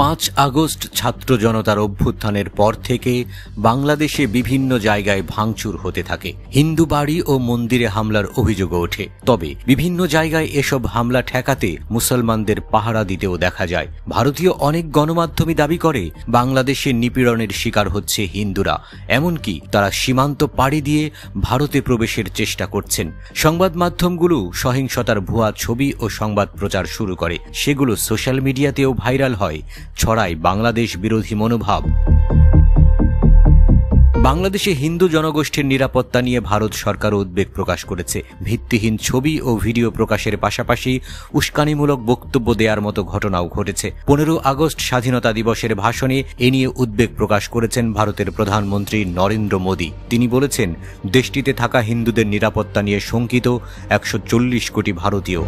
5 August ছাত্র জনতার অভ্যুত্থানের পর থেকে বাংলাদেশে বিভিন্ন জায়গায় ভাঙচুর হতে থাকে। হিন্দু বাড়ি ও মন্দিরে হামলার অভিযোগও ওঠে। তবে বিভিন্ন জায়গায় এসব হামলা ঠেকাতে মুসলমানদের পাহারা দিতেও দেখা যায়। ভারতীয় অনেক গণমাধ্যমই দাবি করে বাংলাদেশে নিপীড়নের শিকার হচ্ছে হিন্দুরা, এমনকি তারা সীমান্ত পাড়ি দিয়ে ভারতে প্রবেশের চেষ্টা করছেন। সংবাদ মাধ্যমগুলো সহিংসতার ভুয়া ছবি ও সংবাদ প্রচার শুরু করে, সেগুলো সোশ্যাল মিডিয়াতেও ভাইরাল হয়, ছড়ায় বাংলাদেশ বিরোধী মনোভাব। বাংলাদেশে হিন্দু জনগোষ্ঠীর নিরাপত্তা নিয়ে ভারত সরকারও উদ্বেগ প্রকাশ করেছে। ভিত্তিহীন ছবি ও ভিডিও প্রকাশের পাশাপাশি উস্কানিমূলক বক্তব্য দেওয়ার মতো ঘটনাও ঘটেছে। 15 আগস্ট স্বাধীনতা দিবসের ভাষণে এ নিয়ে উদ্বেগ প্রকাশ করেছেন ভারতের প্রধানমন্ত্রী নরেন্দ্র মোদী। তিনি বলেছেন, দেশটিতে থাকা হিন্দুদের নিরাপত্তা নিয়ে শঙ্কিত 140 কোটি ভারতীয়।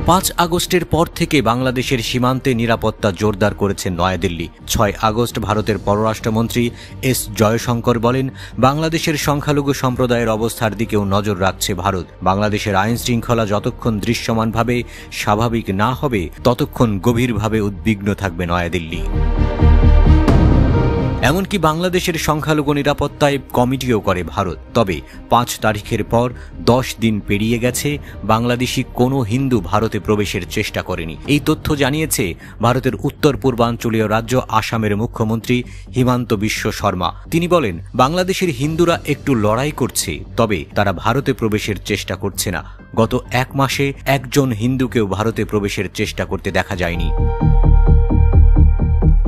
5 আগস্টের পর থেকে বাংলাদেশের সীমান্তে নিরাপত্তা জোরদার করেছে নয়াদিল্লি। 6 আগস্ট ভারতের পররাষ্ট্রমন্ত্রী এস জয়শঙ্কর বলেন, বাংলাদেশের সংখ্যালঘু সম্প্রদায়ের অবস্থার দিকেও নজর রাখছে ভারত। বাংলাদেশের আইন শৃঙ্খলা যতক্ষণ দৃশ্যমানভাবে স্বাভাবিক না হবে ততক্ষণ গভীরভাবে উদ্বিগ্ন থাকবে নয়াদিল্লি। এমনকি বাংলাদেশের সংখ্যালঘু নিরাপত্তায় কমিটিও করে ভারত। তবে 5 তারিখের পর 10 দিন পেরিয়ে গেছে, বাংলাদেশি কোনো হিন্দু ভারতে প্রবেশের চেষ্টা করেনি। এই তথ্য জানিয়েছে ভারতের উত্তর পূর্বাঞ্চলীয় রাজ্য আসামের মুখ্যমন্ত্রী হিমন্ত বিশ্ব শর্মা। তিনি বলেন, বাংলাদেশের হিন্দুরা একটু লড়াই করছে, তবে তারা ভারতে প্রবেশের চেষ্টা করছে না। গত 1 মাসে একজন হিন্দুকেও ভারতে প্রবেশের চেষ্টা করতে দেখা যায়নি।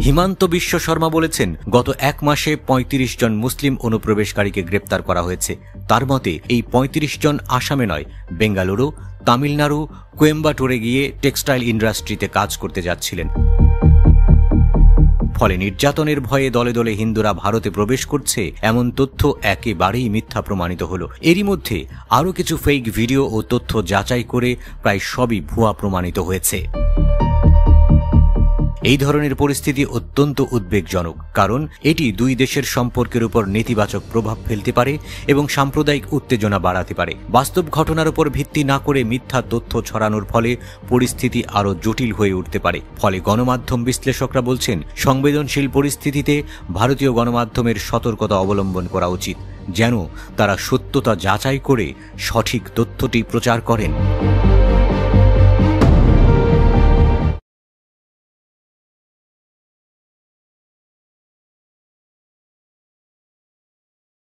হিমন্ত বিশ্ব শর্মা বলেছেন, গত 1 মাসে 35 জন মুসলিম অনুপ্রবেশকারীকে গ্রেপ্তার করা হয়েছে। তার মতে এই 35 জন আসামে নয়, বেঙ্গালুরু, তামিলনাড়ু, কোয়েম্বাটোরে গিয়ে টেক্সটাইল ইন্ডাস্ট্রিতে কাজ করতে যাচ্ছিলেন। ফলে নির্যাতনের ভয়ে দলে দলে হিন্দুরা ভারতে প্রবেশ করছে, এমন তথ্য একেবারেই মিথ্যা প্রমাণিত হলো। এরই মধ্যে আরও কিছু ফেক ভিডিও ও তথ্য যাচাই করে প্রায় সবই ভুয়া প্রমাণিত হয়েছে। এই ধরনের পরিস্থিতি অত্যন্ত উদ্বেগজনক, কারণ এটি 2 দেশের সম্পর্কের উপর নেতিবাচক প্রভাব ফেলতে পারে এবং সাম্প্রদায়িক উত্তেজনা বাড়াতে পারে। বাস্তব ঘটনার উপর ভিত্তি না করে মিথ্যা তথ্য ছড়ানোর ফলে পরিস্থিতি আরও জটিল হয়ে উঠতে পারে। ফলে গণমাধ্যম বিশ্লেষকরা বলছেন, সংবেদনশীল পরিস্থিতিতে ভারতীয় গণমাধ্যমের সতর্কতা অবলম্বন করা উচিত, যেন তারা সত্যতা যাচাই করে সঠিক তথ্যটি প্রচার করেন।